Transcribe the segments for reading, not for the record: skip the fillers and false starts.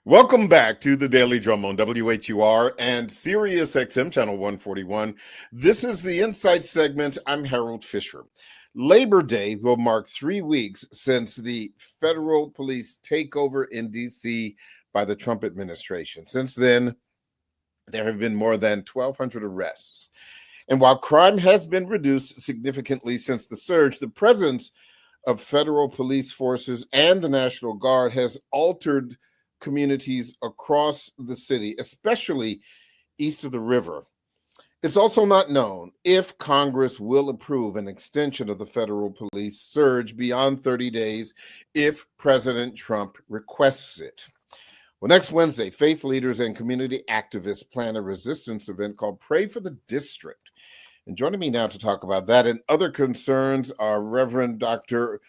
Welcome back to the Daily Drum on WHUR and Sirius XM Channel 141. This is the Insight segment. I'm Harold Fisher. Labor Day will mark 3 weeks since the federal police takeover in D.C. by the Trump administration. Since then, there have been more than 1,200 arrests. And while crime has been reduced significantly since the surge, the presence of federal police forces and the National Guard has altered communities across the city, especially east of the river. It's also not known if Congress will approve an extension of the federal police surge beyond 30 days if President Trump requests it. Well, next Wednesday, faith leaders and community activists plan a resistance event called Pray for the District. And joining me now to talk about that and other concerns are Reverend Dr.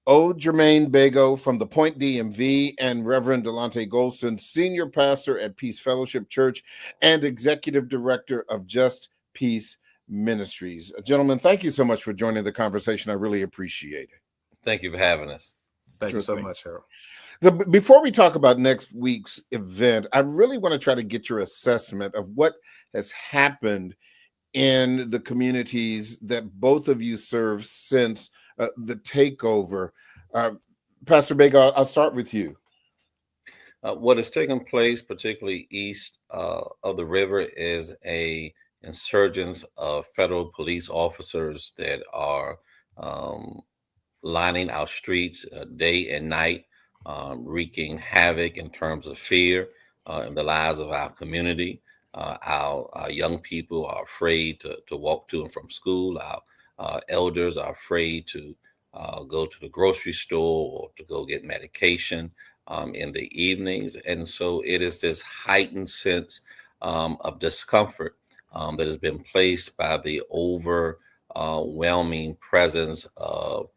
O. Jermaine Bago from the Point DMV and Reverend Delonte Golston, Senior Pastor at Peace Fellowship Church and Executive Director of Just Peace Ministries. Gentlemen, thank you so much for joining the conversation. I really appreciate it. Thank you for having us. Thank you so much, Harold. So before we talk about next week's event, I really want to try to get your assessment of what has happened in the communities that both of you serve since the takeover. Pastor Bago, I'll start with you. What has taken place, particularly east of the river, is a insurgence of federal police officers that are lining our streets day and night, wreaking havoc in terms of fear in the lives of our community. Our young people are afraid to walk to and from school. Our elders are afraid to go to the grocery store or to go get medication in the evenings. And so it is this heightened sense of discomfort that has been placed by the overwhelming presence of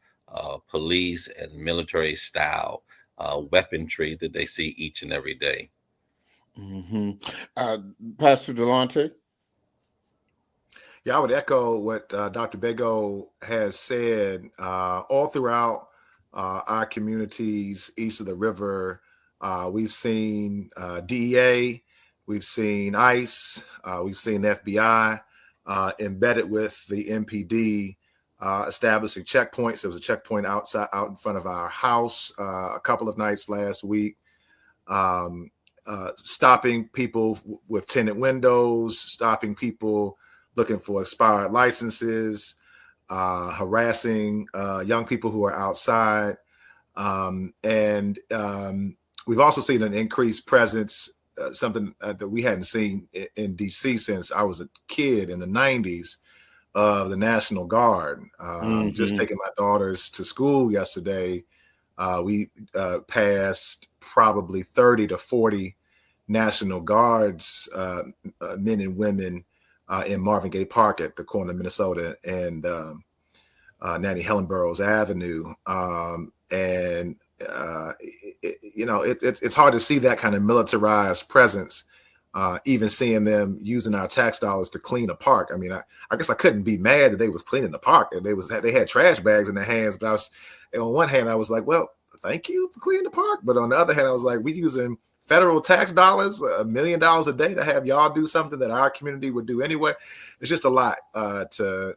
police and military style weaponry that they see each and every day. Mm-hmm. Pastor Delonte? Yeah, I would echo what Dr. Bago has said. All throughout our communities east of the river, we've seen DEA, we've seen ICE, we've seen FBI embedded with the MPD, establishing checkpoints. There was a checkpoint out in front of our house a couple of nights last week. Stopping people with tinted windows, stopping people looking for expired licenses, harassing young people who are outside. And we've also seen an increased presence, something that we hadn't seen in DC since I was a kid in the 90s, of the National Guard. Just taking my daughters to school yesterday, we passed probably 30 to 40 National Guards, men and women, in Marvin Gaye Park at the corner of Minnesota and Nanny Helen Burroughs Avenue. It's hard to see that kind of militarized presence, even seeing them using our tax dollars to clean a park. I mean, I guess I couldn't be mad that they was cleaning the park. They had trash bags in their hands, but on one hand, I was like, well, thank you for cleaning the park. But on the other hand, I was like, we using federal tax dollars, $1 million a day to have y'all do something that our community would do anyway. It's just a lot it's a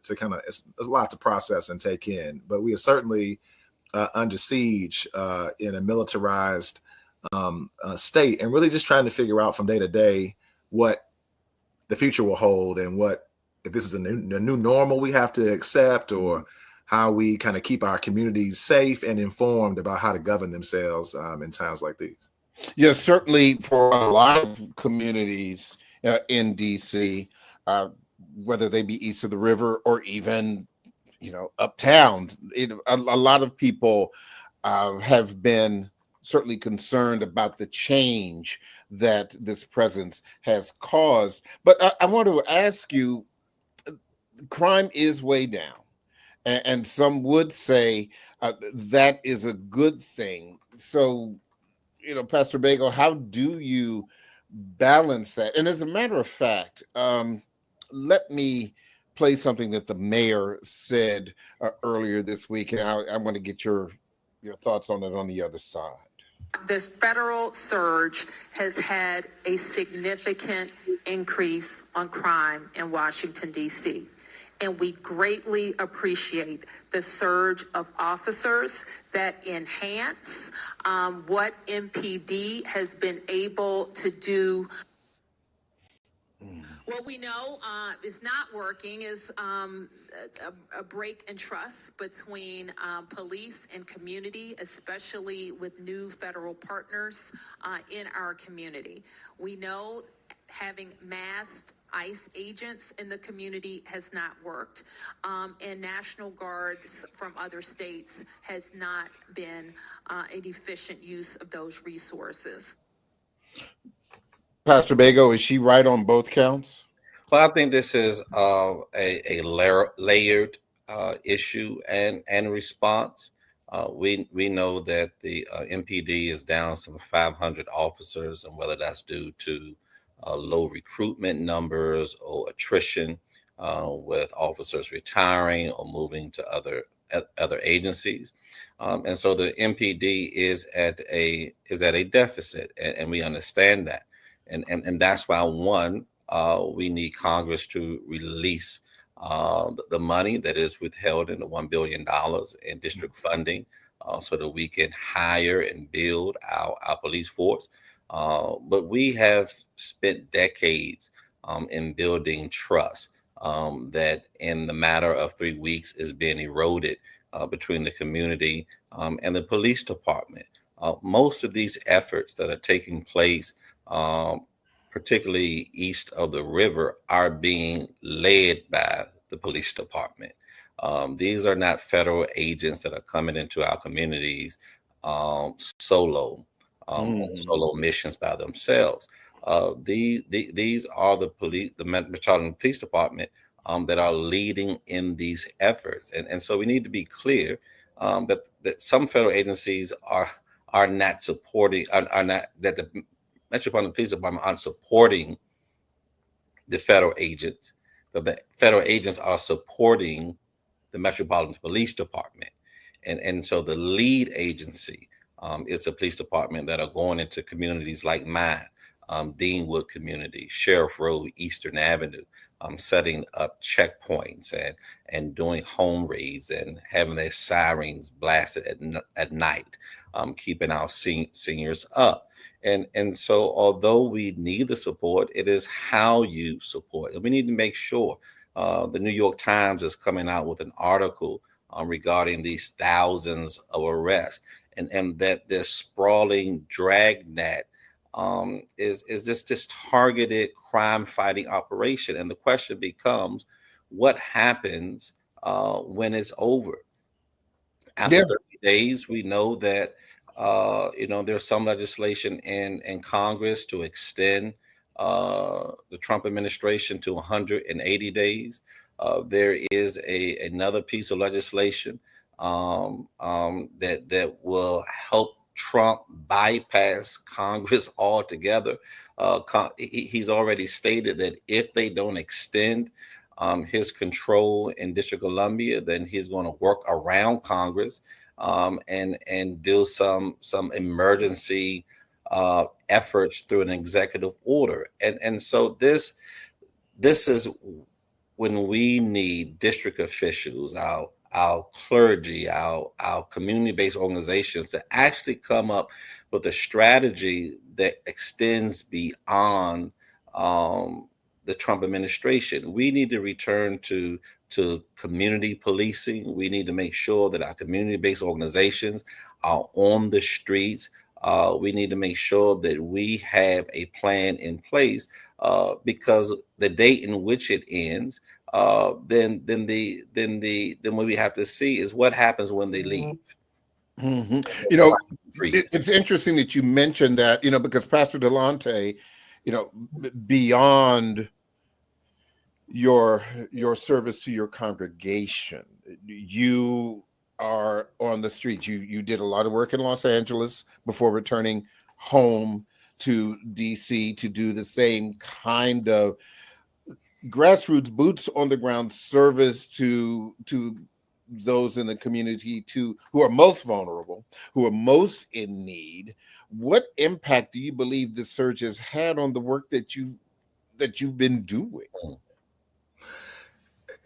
lot to process and take in. But we are certainly under siege in a militarized state, and really just trying to figure out from day to day what the future will hold and what, if this is a new normal we have to accept, or how we kind of keep our communities safe and informed about how to govern themselves in times like these. Yes, certainly for a lot of communities in DC, whether they be east of the river or even, uptown, a lot of people have been certainly concerned about the change that this presence has caused. But I want to ask you, crime is way down. And some would say that is a good thing. So, Pastor Bago, how do you balance that? And as a matter of fact, let me play something that the mayor said earlier this week, and I want to get your thoughts on it on the other side. The federal surge has had a significant increase on crime in Washington, D.C., and we greatly appreciate the surge of officers that enhance what MPD has been able to do. What we know is not working is a break in trust between police and community, especially with new federal partners in our community. We know having masked ICE agents in the community has not worked, and National Guards from other states has not been an efficient use of those resources. Pastor Bago, is she right on both counts? Well, I think this is a layered issue and response. We know that the MPD is down some 500 officers, and whether that's due to low recruitment numbers or attrition with officers retiring or moving to other agencies, and so the MPD is at a deficit, and we understand that, and that's why we need Congress to release the money that is withheld in the $1 billion in district funding so that we can hire and build our police force. But we have spent decades in building trust that in the matter of 3 weeks is being eroded between the community and the police department. Most of these efforts that are taking place, particularly east of the river, are being led by the police department. These are not federal agents that are coming into our communities solo missions by themselves. These are the Metropolitan Police Department that are leading in these efforts, and so we need to be clear that some federal agencies are not supporting, are not, that the Metropolitan Police Department aren't supporting the federal agents, but the federal agents are supporting the Metropolitan Police Department. And so the lead agency is the police department that are going into communities like mine, Deanwood community, Sheriff Road, Eastern Avenue, setting up checkpoints and doing home raids and having their sirens blasted at night, keeping our seniors up. And so although we need the support, it is how you support. And we need to make sure the New York Times is coming out with an article regarding these thousands of arrests, and that this sprawling dragnet is this targeted crime fighting operation. And the question becomes, what happens when it's over? After 30 days, we know that there's some legislation in Congress to extend the Trump administration to 180 days. There is another piece of legislation that will help Trump bypass Congress altogether. He's already stated that if they don't extend his control in District of Columbia, then he's going to work around Congress and do some emergency efforts through an executive order. And so this is when we need district officials, our clergy, our community-based organizations to actually come up with a strategy that extends beyond the Trump administration. We need to return to community policing. We need to make sure that our community-based organizations are on the streets. We need to make sure that we have a plan in place because the date in which it ends, then what we have to see is what happens when they leave. Mm-hmm. It's interesting that you mentioned that, because Pastor Delonte, beyond your service to your congregation, you are on the streets. You did a lot of work in Los Angeles before returning home to DC to do the same kind of grassroots, boots on the ground service to those in the community who are most vulnerable, who are most in need. What impact do you believe this surge has had on the work that you've been doing?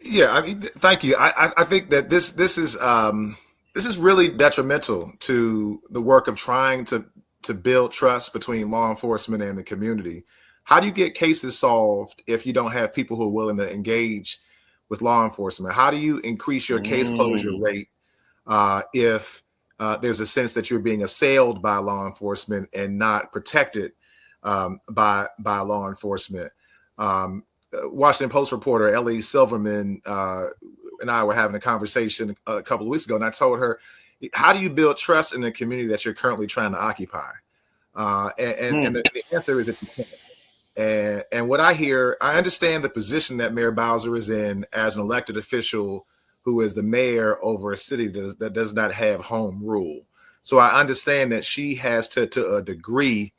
Yeah, I mean, thank you. I think that this is really detrimental to the work of trying to build trust between law enforcement and the community. How do you get cases solved if you don't have people who are willing to engage with law enforcement? How do you increase your case closure rate if there's a sense that you're being assailed by law enforcement and not protected by law enforcement? Washington Post reporter Ellie Silverman and I were having a conversation a couple of weeks ago, and I told her, how do you build trust in the community that you're currently trying to occupy? And the answer is that you can't. And what I hear, I understand the position that Mayor Bowser is in as an elected official who is the mayor over a city that does not have home rule. So I understand that she has to a degree,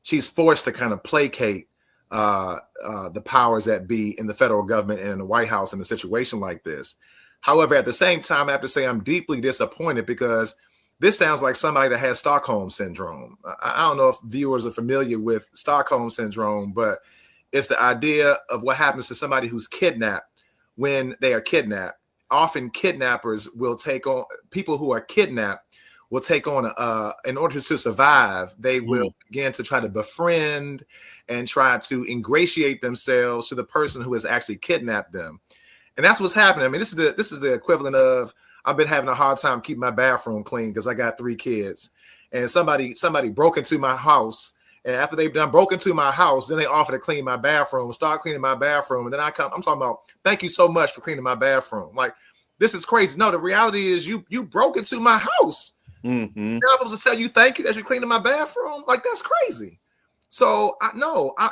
she's forced to kind of placate the powers that be in the federal government and in the White House in a situation like this. However, at the same time, I have to say I'm deeply disappointed because this sounds like somebody that has Stockholm syndrome. I don't know if viewers are familiar with Stockholm syndrome, but it's the idea of what happens to somebody who's kidnapped when they are kidnapped. Often kidnappers will take on people who are kidnapped will take on in order to survive, they will begin to try to befriend and try to ingratiate themselves to the person who has actually kidnapped them. And that's what's happening. I mean, this is the equivalent of, I've been having a hard time keeping my bathroom clean because I got 3 kids, and somebody broke into my house. And after they've done broke into my house, then they offer to clean my bathroom, start cleaning my bathroom. And then I'm talking about, thank you so much for cleaning my bathroom. Like, this is crazy. No, the reality is you broke into my house. Now I'm supposed to tell you thank you that you're cleaning my bathroom. Like, that's crazy. So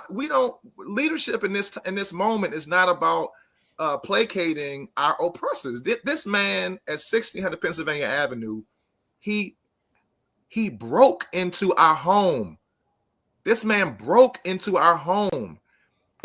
we don't, leadership in this moment is not about placating our oppressors. This man at 1600 Pennsylvania Avenue, he broke into our home. This man broke into our home,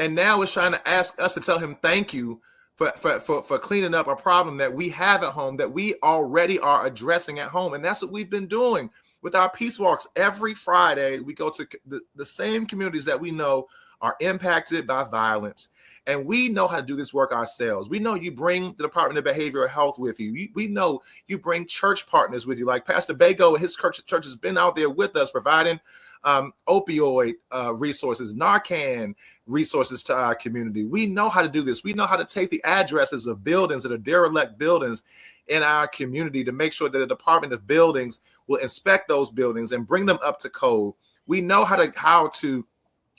and now is trying to ask us to tell him thank you for cleaning up a problem that we have at home, that we already are addressing at home. And that's what we've been doing with our peace walks. Every Friday, we go to the same communities that we know are impacted by violence. And we know how to do this work ourselves. We know you bring the Department of Behavioral Health with you. We know you bring church partners with you. Like Pastor Bago and his church has been out there with us providing opioid resources, Narcan resources to our community. We know how to do this. We know how to take the addresses of buildings that are derelict buildings in our community to make sure that the Department of Buildings will inspect those buildings and bring them up to code. We know how to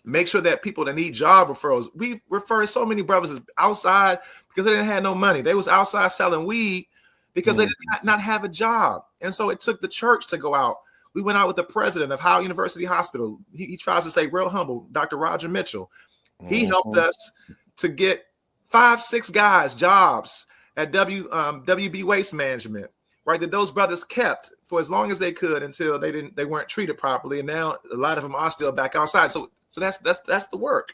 make sure that people that need job referrals, we refer so many brothers outside because they didn't have no money. They was outside selling weed because they did not have a job. And so it took the church to go out. We went out with the president of Howard University Hospital. He tries to say real humble, Dr. Roger Mitchell. He helped us to get 5-6 guys jobs at WB Waste Management, right? That those brothers kept for as long as they could until they weren't treated properly. And now a lot of them are still back outside. So that's the work.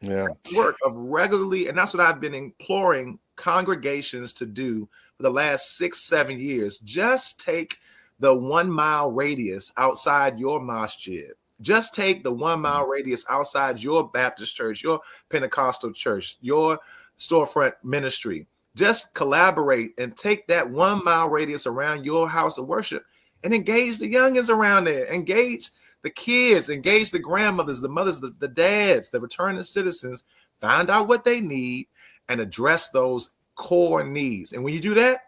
Yeah. The work of regularly, and that's what I've been imploring congregations to do for the last 6-7 years. Just take the 1 mile radius outside your masjid. Just take the 1 mile radius outside your Baptist church, your Pentecostal church, your storefront ministry. Just collaborate and take that 1 mile radius around your house of worship and engage the youngins around there. Engage the kids, engage the grandmothers, the mothers, the dads, the returning citizens. Find out what they need and address those core needs. And when you do that,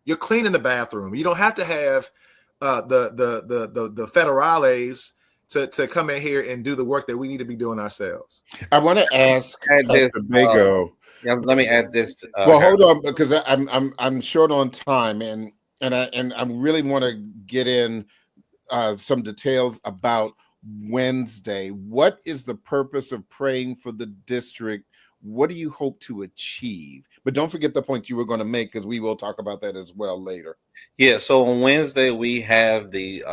you're cleaning the bathroom. You don't have to have the federales to come in here and do the work that we need to be doing ourselves. I want to ask Pastor Bago. Let me add this. Well, hold on, because I'm short on time, and I really want to get in some details about Wednesday. What is the purpose of praying for the district? What do you hope to achieve? But don't forget the point you were going to make, because we will talk about that as well later. Yeah, so on Wednesday, we have the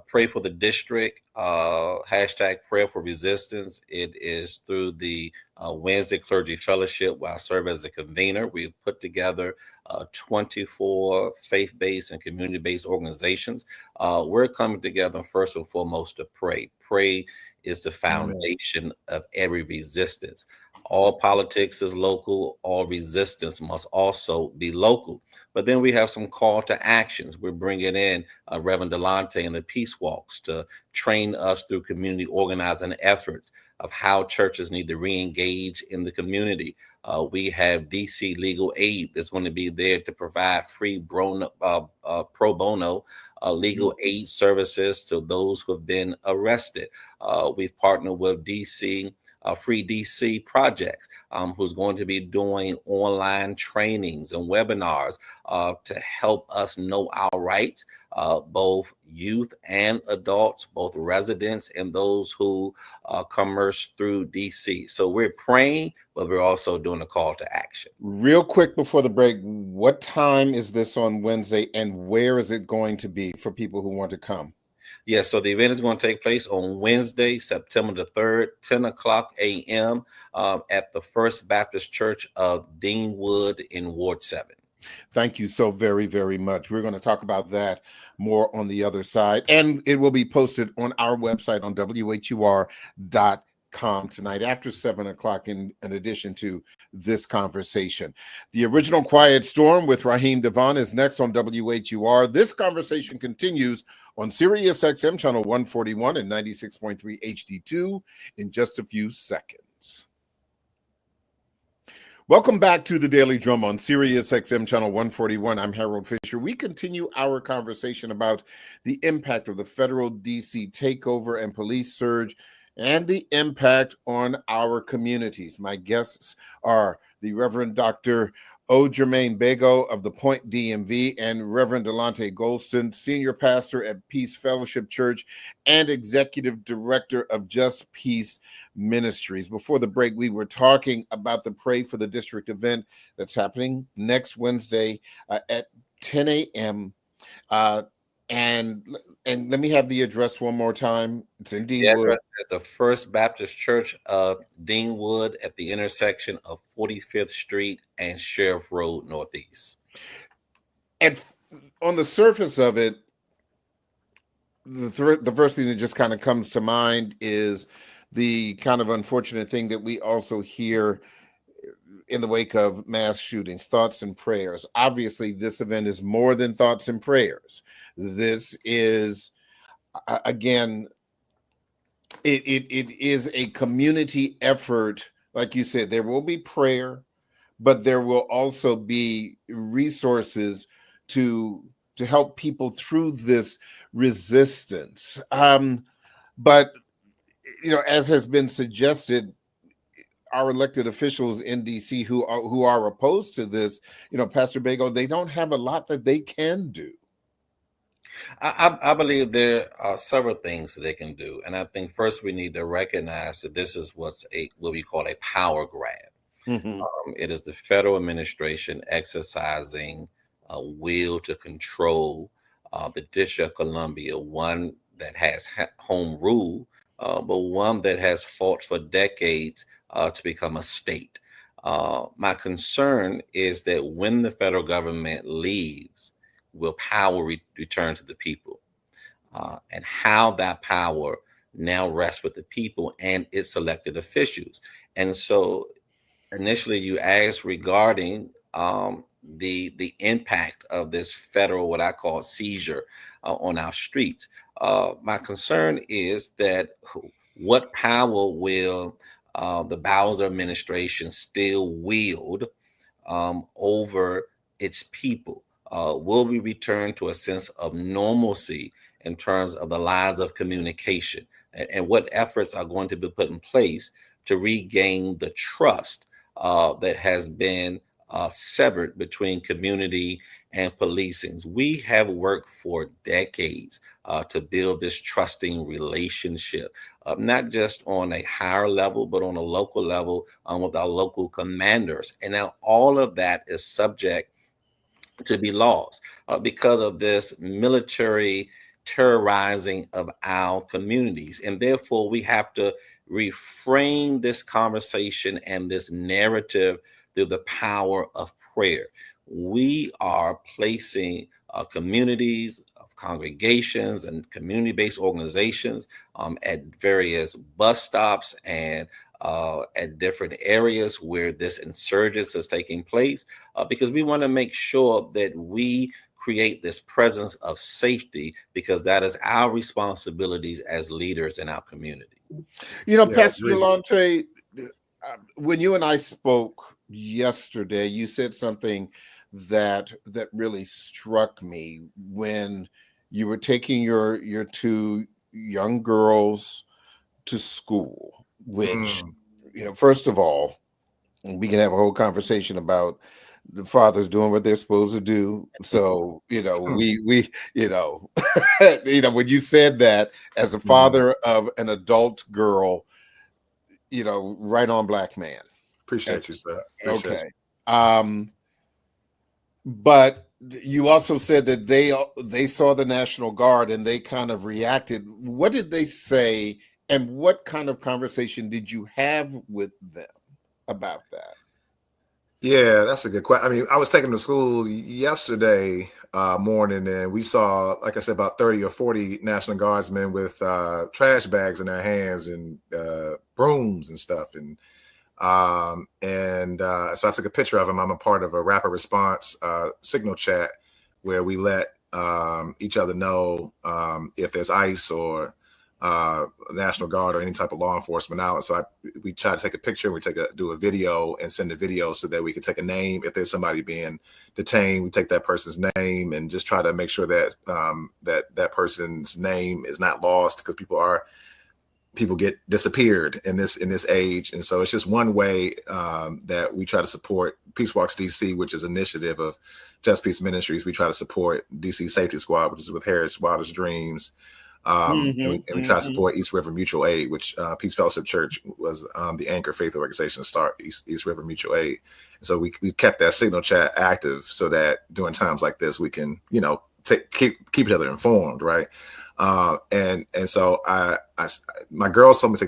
Pray for the District, hashtag Prayer for Resistance. It is through the Wednesday Clergy Fellowship, where I serve as a convener. We've put together 24 faith-based and community-based organizations. We're coming together first and foremost to pray. Pray is the foundation of every resistance. All politics is local, all resistance must also be local. But then we have some call to actions. We're bringing in Reverend Delonte and the Peace Walks to train us through community organizing efforts of how churches need to re-engage in the community. We have DC Legal Aid that's going to be there to provide free pro bono legal aid services to those who have been arrested. We've partnered with DC Free DC Projects, who's going to be doing online trainings and webinars to help us know our rights, both youth and adults, both residents and those who commerce through DC. So we're praying, but we're also doing a call to action. Real quick before the break, what time is this on Wednesday and where is it going to be for people who want to come? Yes, so the event is going to take place on Wednesday, September the 3rd, 10 o'clock a.m. At the First Baptist Church of Deanwood in Ward 7. Thank you so very, very much. We're going to talk about that more on the other side, and it will be posted on our website on WHUR.com tonight after 7 o'clock in addition to this conversation. The original Quiet Storm with Raheem Devon is next on WHUR. This conversation continues on Sirius XM channel 141 and 96.3 HD2 in just a few seconds. Welcome back to the Daily Drum on Sirius XM channel 141. I'm Harold Fisher. We continue our conversation about the impact of the federal DC takeover and police surge and the impact on our communities. My guests are the Reverend Dr. O. Jermaine Bego of the Point DMV and Reverend Delonte Golston, Senior Pastor at Peace Fellowship Church and Executive Director of Just Peace Ministries. Before the break, we were talking about the Pray for the District event that's happening next Wednesday at 10 a.m. And let me have the address one more time. It's in Deanwood. The address at the First Baptist Church of Deanwood at the intersection of 45th Street and Sheriff Road Northeast. And on the surface of it, the first thing that just kind of comes to mind is the kind of unfortunate thing that we also hear in the wake of mass shootings, thoughts and prayers. Obviously, this event is more than thoughts and prayers. This is, again, it is a community effort. Like you said, there will be prayer, but there will also be resources to help people through this resistance. But, you know, as has been suggested, our elected officials in DC who are opposed to this, you know, Pastor Bego, they don't have a lot that they can do. I believe there are several things that they can do. And I think first we need to recognize that this is what we call a power grab. Mm-hmm. It is the federal administration exercising a will to control the District of Columbia, one that has home rule, but one that has fought for decades to become a state. My concern is that when the federal government leaves, will power return to the people? And how that power now rests with the people and its elected officials. And so initially you asked regarding the impact of this federal, what I call seizure on our streets. My concern is that what power will the Bowser administration still wield over its people? Will we return to a sense of normalcy in terms of the lines of communication? And what efforts are going to be put in place to regain the trust that has been severed between community and policing? We have worked for decades to build this trusting relationship, not just on a higher level, but on a local level with our local commanders. And now all of that is subject to be lost because of this military terrorizing of our communities. And therefore, we have to reframe this conversation and this narrative through the power of prayer. We are placing communities, congregations, and community-based organizations at various bus stops and at different areas where this insurgence is taking place, because we want to make sure that we create this presence of safety, because that is our responsibilities as leaders in our community. You know, Yeah, Pastor agreed. Delonte, when you and I spoke yesterday, you said something that really struck me when you were taking your two young girls to school, which, you know, first of all, we can have a whole conversation about the fathers doing what they're supposed to do. So, you know, we you know, you know, when you said that as a father of an adult girl, you know, right on, black man. Appreciate you, sir. Appreciate Okay. But you also said that they saw the National Guard and they kind of reacted. What did they say, and what kind of conversation did you have with them about that? Yeah, that's a good question. I mean, I was taking them to school yesterday morning, and we saw, like I said, about 30 or 40 National Guardsmen with trash bags in their hands and brooms and stuff. And so I took a picture of them. I'm a part of a rapid response signal chat where we let each other know if there's ICE or National Guard or any type of law enforcement out. So we try to take a picture, we do a video and send the video so that we can take a name. If there's somebody being detained, we take that person's name and just try to make sure that that person's name is not lost, because people get disappeared in this age. And so it's just one way that we try to support Peace Walks DC, which is an initiative of Just Peace Ministries. We try to support DC Safety Squad, which is with Harris Wildest Dreams. And we try to support East River Mutual Aid, which Peace Fellowship Church was the anchor faith organization to start East River Mutual Aid. And so we kept that signal chat active so that during times like this, we can, you know, keep each other informed, right? And so my girls told me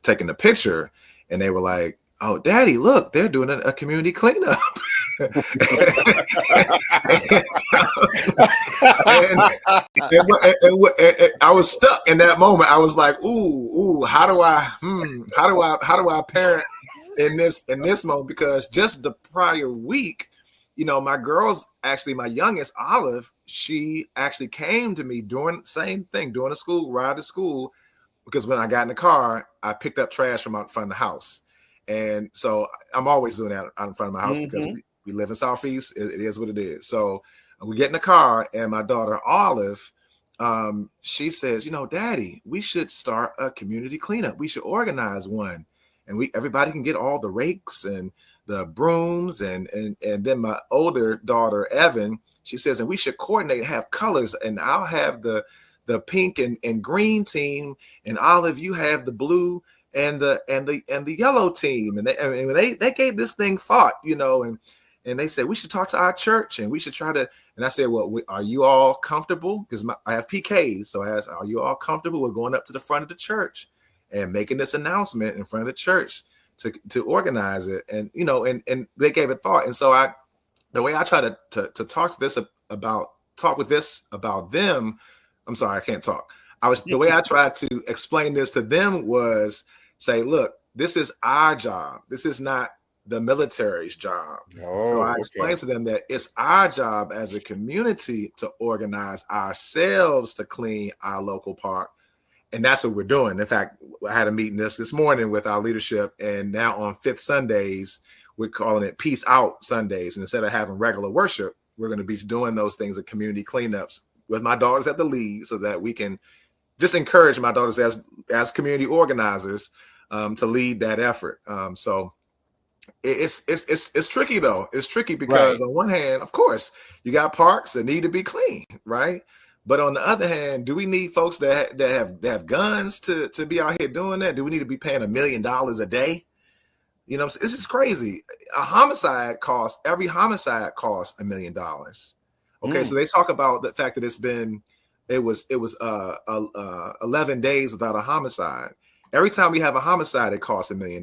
taking the picture, and they were like, "Oh, Daddy, look, they're doing a community cleanup." and I was stuck in that moment. I was like, "Ooh, how do I parent in this moment?" Because just the prior week, you know, my girls, actually, my youngest, Olive, she actually came to me doing the same thing, doing a school ride to school, because when I got in the car, I picked up trash from out in front of the house. And so I'm always doing that out in front of my house because we live in Southeast. It is what it is. So we get in the car, and my daughter, Olive, she says, "You know, Daddy, we should start a community cleanup. We should organize one. And everybody can get all the rakes and the brooms." And then my older daughter, Evan, she says, "And we should coordinate, have colors, and I'll have the pink and green team, and Olive, you have the blue and the yellow team." And they gave this thing thought, you know, and they said we should talk to our church and we should try to. And I said, "Well, are you all comfortable?" Because I have PKs, so I asked, "Are you all comfortable with going up to the front of the church and making this announcement in front of the church to organize it?" And you know, and they gave it thought. And so the way I try to talk with this about them. I'm sorry, I can't talk. The way I tried to explain this to them was say, "Look, this is our job. This is not the military's job." So I explained to them that it's our job as a community to organize ourselves to clean our local park. And that's what we're doing. In fact, I had a meeting this morning with our leadership, and now on Fifth Sundays, we're calling it Peace Out Sundays. And instead of having regular worship, we're going to be doing those things at community cleanups with my daughters at the lead, so that we can just encourage my daughters as community organizers to lead that effort. So it's tricky though. It's tricky because on one hand, of course, you got parks that need to be clean, right? But on the other hand, do we need folks that have guns to be out here doing that? Do we need to be paying $1 million a day? You know, this is crazy. Every homicide costs $1 million. Okay, so they talk about the fact that it's been it was 11 days without a homicide. Every time we have a homicide, it costs $1 million.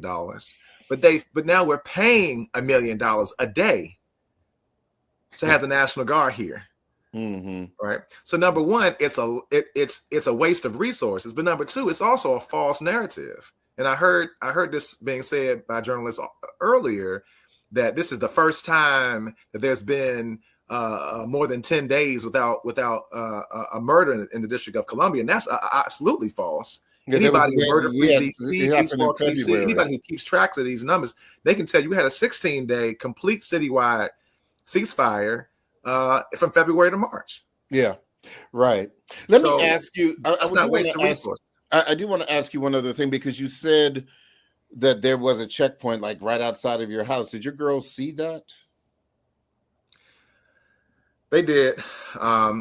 But now we're paying $1 million a day to have the National Guard here. Right. So number one, it's a waste of resources. But number two, it's also a false narrative. And I heard this being said by journalists earlier, that this is the first time that there's been more than 10 days without a murder in the District of Columbia, and that's anybody who murder free DC, Peace Walks DC, anybody who keeps track of these numbers, they can tell you we had a 16-day complete citywide ceasefire from February to March. Yeah, right. Let me ask you. It's not wasting resources. I do want to ask you one other thing, because you said that there was a checkpoint like right outside of your house. Did your girls see that? They did.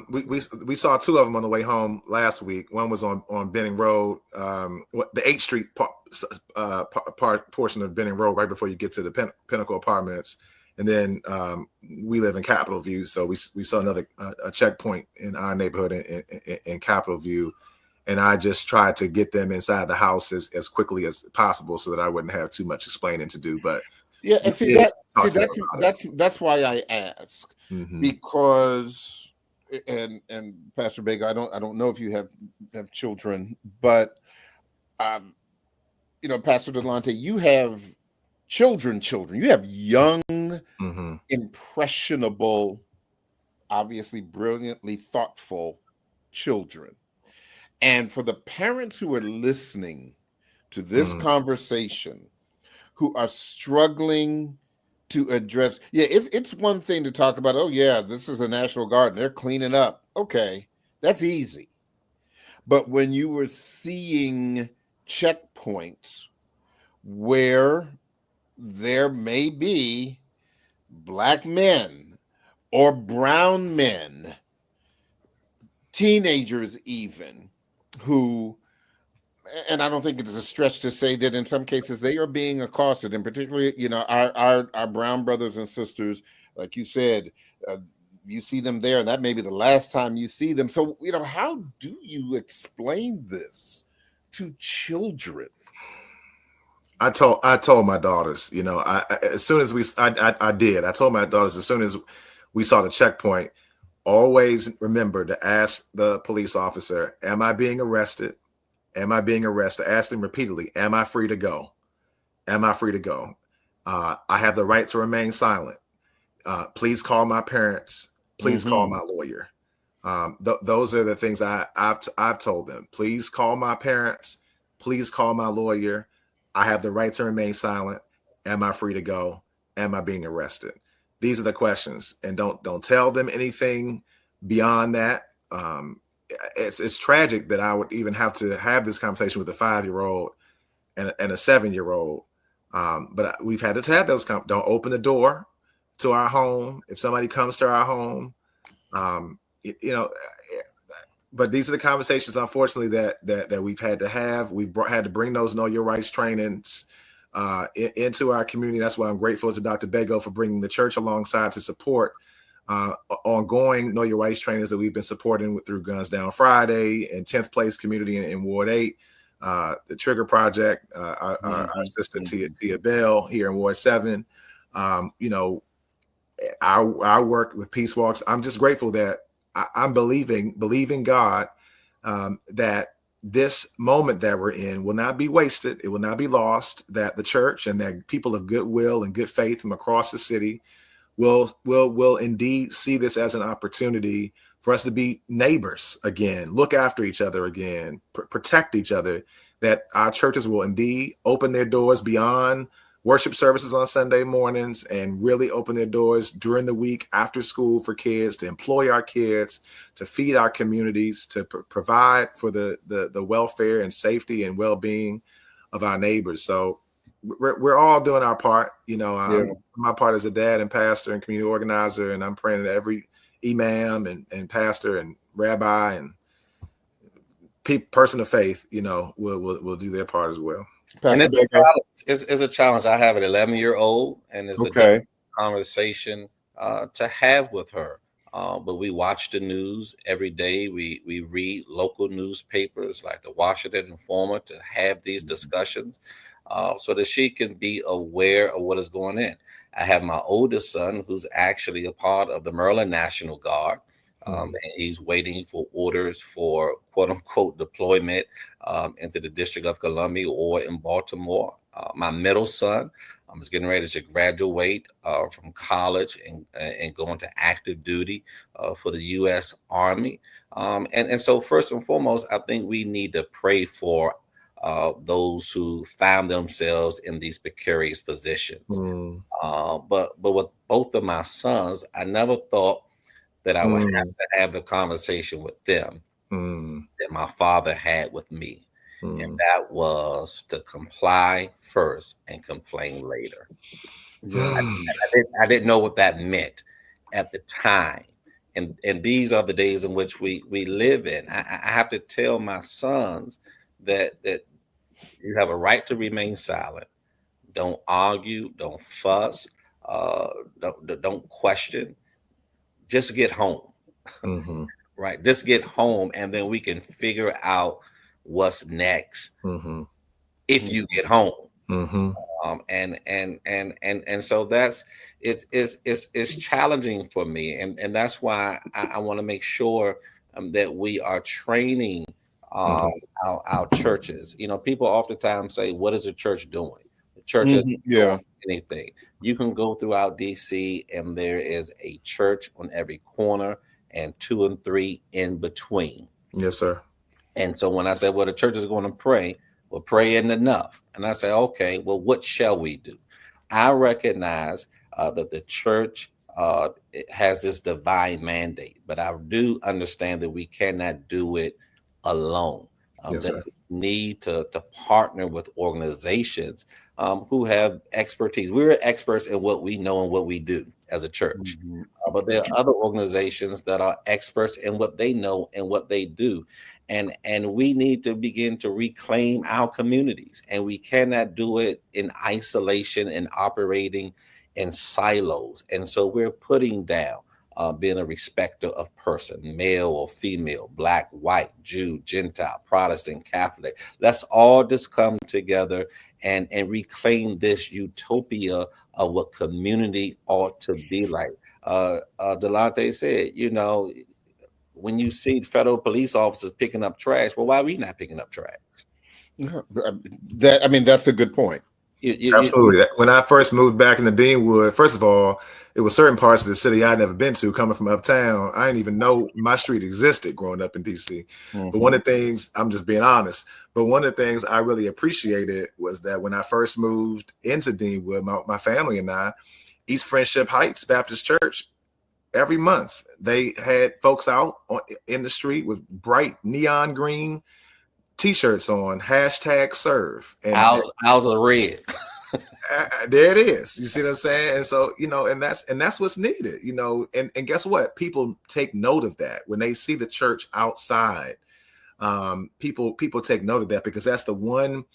We saw two of them on the way home last week. One was on Benning Road, the 8th Street portion of Benning Road, right before you get to the Pinnacle Apartments. And then we live in Capitol View, so we saw another a checkpoint in our neighborhood in Capitol View. And I just tried to get them inside the house as quickly as possible so that I wouldn't have too much explaining to do. But yeah, and that's why I ask. Because and Pastor Baker, I don't know if you have children, but Pastor Delonte, you have children. You have young, impressionable, obviously brilliantly thoughtful children. And for the parents who are listening to this conversation, who are struggling to address, it's one thing to talk about, oh yeah, this is a National Guard and they're cleaning up. Okay, that's easy. But when you were seeing checkpoints where there may be Black men or brown men, teenagers even, who, and I don't think it's a stretch to say that in some cases they are being accosted, and particularly, our brown brothers and sisters, like you said, you see them there, and that may be the last time you see them. So, how do you explain this to children? I told my daughters, as soon as I told my daughters, as soon as we saw the checkpoint, always remember to ask the police officer, am I being arrested? Am I being arrested? Ask them repeatedly, am I free to go? Am I free to go? I have the right to remain silent. Please call my parents. Please call my lawyer. Those are the things I've told them. Please call my parents. Please call my lawyer. I have the right to remain silent. Am I free to go? Am I being arrested? These are the questions, and don't tell them anything beyond that. It's tragic that I would even have to have this conversation with a 5-year-old and a 7-year-old. But we've had to have those. Don't open the door to our home if somebody comes to our home. But these are the conversations, unfortunately, that we've had to have. We've had to bring those Know Your Rights trainings into our community. That's why I'm grateful to Dr. Bego for bringing the church alongside to support ongoing Know Your Rights trainings that we've been supporting through Guns Down Friday and 10th Place Community in Ward 8, the Trigger Project, our sister Tia Bell here in Ward 7. Our work with Peace Walks. I'm just grateful that I'm believing God that this moment that we're in will not be wasted. It will not be lost, that the church and that people of goodwill and good faith from across the city will indeed see this as an opportunity for us to be neighbors again, look after each other again, protect each other, that our churches will indeed open their doors beyond worship services on Sunday mornings and really open their doors during the week after school for kids, to employ our kids, to feed our communities, to provide for the welfare and safety and well-being of our neighbors. So we're all doing our part. My part as a dad and pastor and community organizer, and I'm praying that every imam and pastor and rabbi and person of faith, will do their part as well. And it's a challenge. I have an 11-year-old, and it's a conversation to have with her. but we watch the news every day. We read local newspapers like the Washington Informer to have these discussions so that she can be aware of what is going on. I have my oldest son who's actually a part of the Maryland National Guard. And he's waiting for orders for quote unquote deployment into the District of Columbia or in Baltimore. My middle son is getting ready to graduate from college and go into active duty for the U.S. Army. And so first and foremost, I think we need to pray for those who found themselves in these precarious positions. But with both of my sons, I never thought that I would have to have the conversation with them that my father had with me. And that was to comply first and complain later. Yeah. I didn't know what that meant at the time. And these are the days in which we live in. I have to tell my sons that you have a right to remain silent. Don't argue, don't fuss, don't question. Just get home, right? Just get home, and then we can figure out what's next if you get home. And so that's it's challenging for me, and that's why I want to make sure that we are training our churches. You know, people oftentimes say, "What is the church doing?" The church isn't doing anything. You can go throughout DC and there is a church on every corner and 2 and 3 in between. Yes, sir. And so when I say, well, the church is going to pray, well, pray isn't enough. And I say, okay, well, what shall we do? I recognize that the church has this divine mandate, but I do understand that we cannot do it alone. That we need to partner with organizations who have expertise. We're experts in what we know and what we do as a church, but there are other organizations that are experts in what they know and what they do, and we need to begin to reclaim our communities, and we cannot do it in isolation and operating in silos. And so we're putting down being a respecter of person, male or female, Black, white, Jew, Gentile, Protestant, Catholic. Let's all just come together and reclaim this utopia of what community ought to be like. Delante said, you know, when you see federal police officers picking up trash, well, why are we not picking up trash? That's a good point. Absolutely. When I first moved back into Deanwood, first of all, it was certain parts of the city I'd never been to. Coming from uptown, I didn't even know my street existed growing up in DC. But one of the things, I'm just being honest, but one of the things I really appreciated was that when I first moved into Deanwood, my family and I, East Friendship Heights Baptist Church, every month they had folks out in the street with bright neon green T-shirts on, #serve. And Owls are red. There it is. You see what I'm saying? And so, you know, and that's what's needed, you know, and guess what? People take note of that when they see the church outside. People take note of that, because that's the one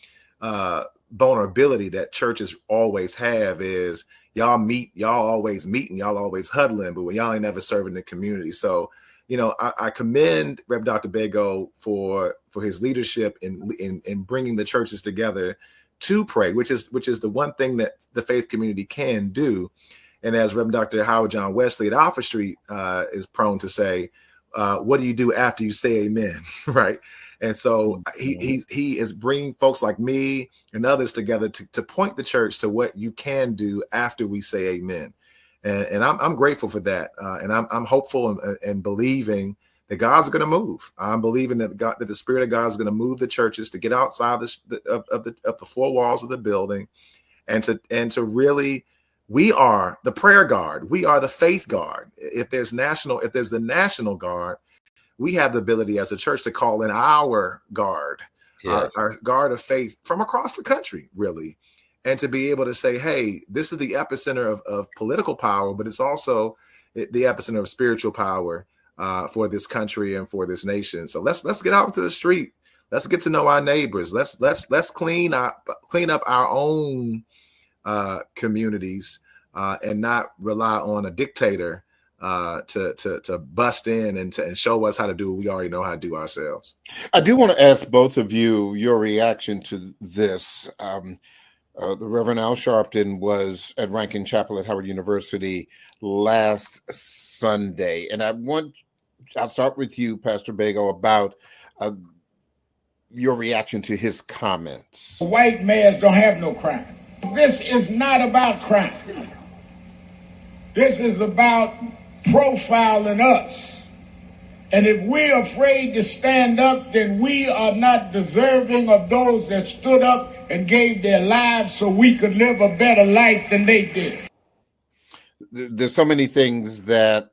vulnerability that churches always have is y'all always meeting, y'all always huddling, but when y'all ain't never serving the community. So, you know, I commend Rev. Dr. Bego for his leadership in bringing the churches together to pray, which is the one thing that the faith community can do. And as Rev. Dr. Howard John Wesley at Alpha Street is prone to say, what do you do after you say amen, right? And so he is bringing folks like me and others together to point the church to what you can do after we say amen. And I'm grateful for that, and I'm hopeful and believing that God's going to move. I'm believing that the Spirit of God is going to move the churches to get outside of the four walls of the building, and to really, we are the prayer guard, we are the faith guard. If there's the National Guard, we have the ability as a church to call in our guard, our guard of faith from across the country, really. And to be able to say, hey, this is the epicenter of political power, but it's also the epicenter of spiritual power for this country and for this nation. So let's get out into the street. Let's get to know our neighbors. Let's clean up our own communities and not rely on a dictator to bust in and show us how to do what we already know how to do ourselves. I do want to ask both of you your reaction to this. The Reverend Al Sharpton was at Rankin Chapel at Howard University last Sunday, and I'll start with you, Pastor Bago, about your reaction to his comments. White males don't have no crime. This is not about crime. This is about profiling us. And if we're afraid to stand up, then we are not deserving of those that stood up and gave their lives so we could live a better life than they did. There's so many things that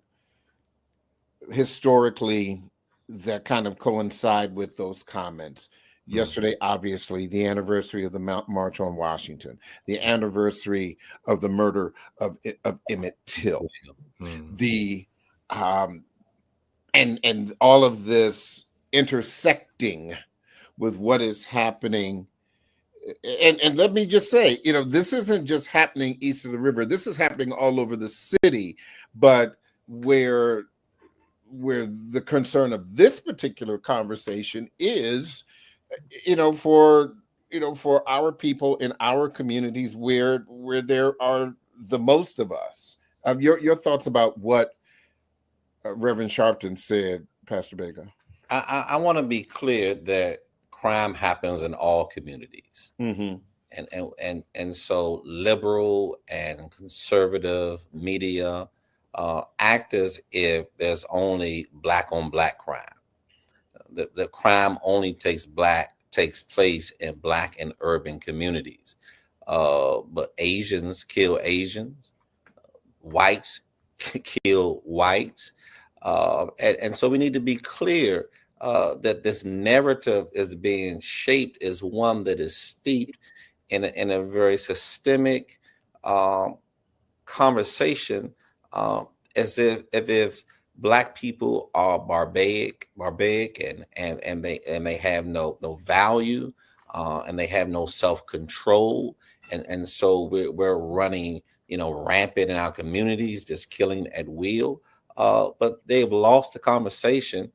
historically that kind of coincide with those comments. Yesterday, obviously, the anniversary of the March on Washington, the anniversary of the murder of Emmett Till, the and all of this intersecting with what is happening. And let me just say, this isn't just happening east of the river. This is happening all over the city. But where the concern of this particular conversation is, for our people in our communities where there are the most of us. Your thoughts about what Reverend Sharpton said, Pastor Baker. I want to be clear that crime happens in all communities. Mm-hmm. And so liberal and conservative media act as if there's only black on black crime. The crime only takes place in black and urban communities. But Asians kill Asians, whites kill whites. And so we need to be clear that this narrative is being shaped as one that is steeped in a very systemic conversation, as if Black people are barbaric and they have no value, and they have no self-control, and so we're running rampant in our communities, just killing at will. But they've lost the conversation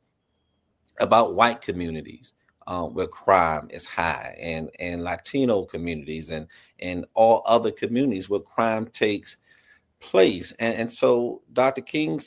about white communities where crime is high, and Latino communities and all other communities where crime takes place. And so Dr. King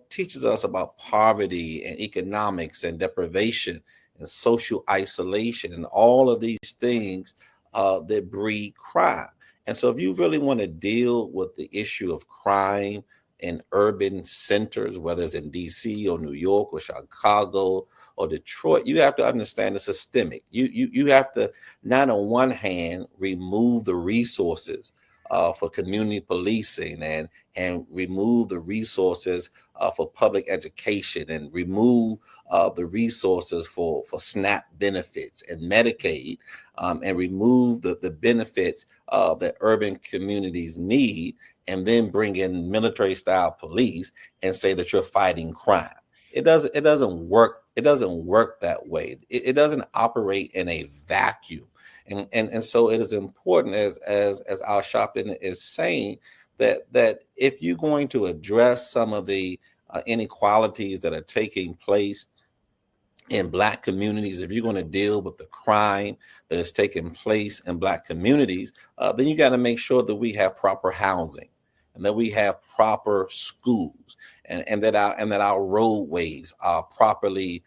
teaches us about poverty and economics and deprivation and social isolation and all of these things that breed crime. And so if you really want to deal with the issue of crime in urban centers, whether it's in DC or New York or Chicago or Detroit, you have to understand it's systemic. You have to, not on one hand, remove the resources for community policing and remove the resources for public education and remove the resources for SNAP benefits and Medicaid, and remove the benefits that urban communities need, and then bring in military style police and say that you're fighting crime. It doesn't work. It doesn't work that way. It doesn't operate in a vacuum. And so it is important, as Al Sharpton is saying, that if you're going to address some of the inequalities that are taking place in Black communities, if you're going to deal with the crime that is taking place in Black communities, then you got to make sure that we have proper housing and that we have proper schools and that our roadways are properly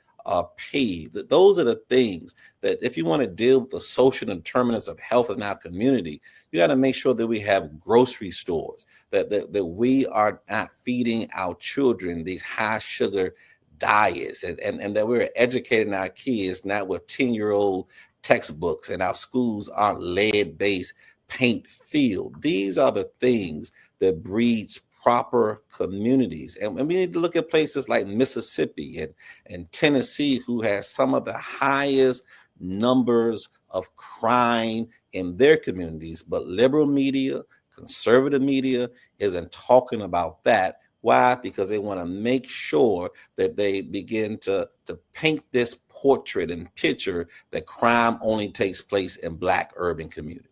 paved. Those are the things that, if you want to deal with the social determinants of health in our community, you got to make sure that we have grocery stores, that we are not feeding our children these high sugar diets, and that we're educating our kids not with 10-year-old textbooks, and our schools aren't lead-based paint filled. These are the things that breeds proper communities. And we need to look at places like Mississippi and Tennessee, who has some of the highest numbers of crime in their communities. But liberal media, conservative media isn't talking about that. Why? Because they want to make sure that they begin to paint this portrait and picture that crime only takes place in Black urban communities.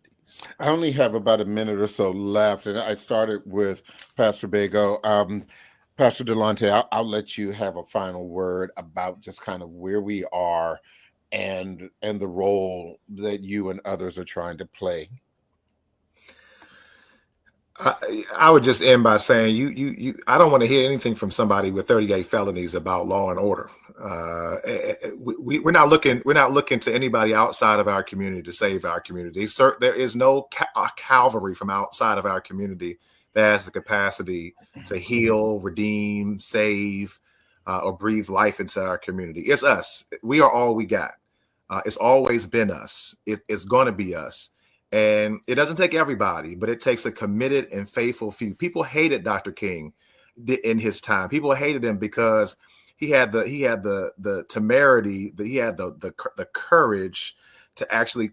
I only have about a minute or so left, and I started with Pastor Bago. Pastor Delonte, I'll let you have a final word about just kind of where we are and the role that you and others are trying to play. I would just end by saying I don't want to hear anything from somebody with 38 felonies about law and order. We're not looking to anybody outside of our community to save our community. There is no cavalry from outside of our community that has the capacity to heal, redeem, save, or breathe life into our community. It's us. We are all we got. It's always been us. It's going to be us. And it doesn't take everybody, but it takes a committed and faithful few. People hated Dr. King in his time. People hated him because he had the temerity, he had the courage to actually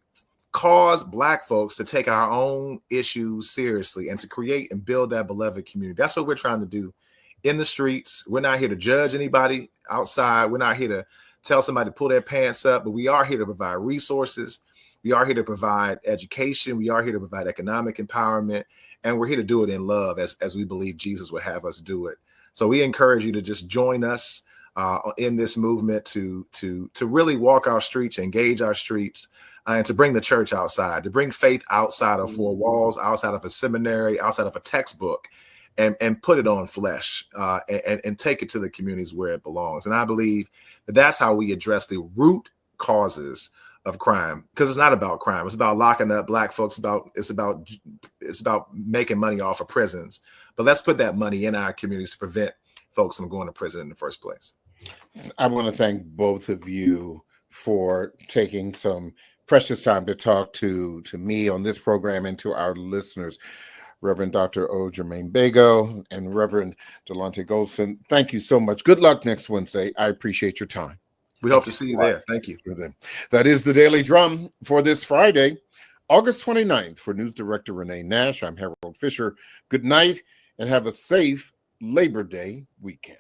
cause Black folks to take our own issues seriously and to create and build that beloved community. That's what we're trying to do in the streets. We're not here to judge anybody outside. We're not here to tell somebody to pull their pants up, but we are here to provide resources. We are here to provide education. We are here to provide economic empowerment, and we're here to do it in love as we believe Jesus would have us do it. So we encourage you to just join us in this movement to really walk our streets, engage our streets, and to bring the church outside, to bring faith outside of four walls, outside of a seminary, outside of a textbook, and put it on flesh and take it to the communities where it belongs. And I believe that that's how we address the root causes of crime, because it's not about crime. It's about locking up Black folks. It's about making money off of prisons. But let's put that money in our communities to prevent folks from going to prison in the first place. I want to thank both of you for taking some precious time to talk to me on this program and to our listeners. Reverend Dr. O. Jermaine Bago and Reverend Delonte Golson, thank you so much. Good luck next Wednesday. I appreciate your time. We hope to see you there. Thank you. That is the Daily Drum for this Friday, August 29th. For News Director Renee Nash, I'm Harold Fisher. Good night and have a safe Labor Day weekend.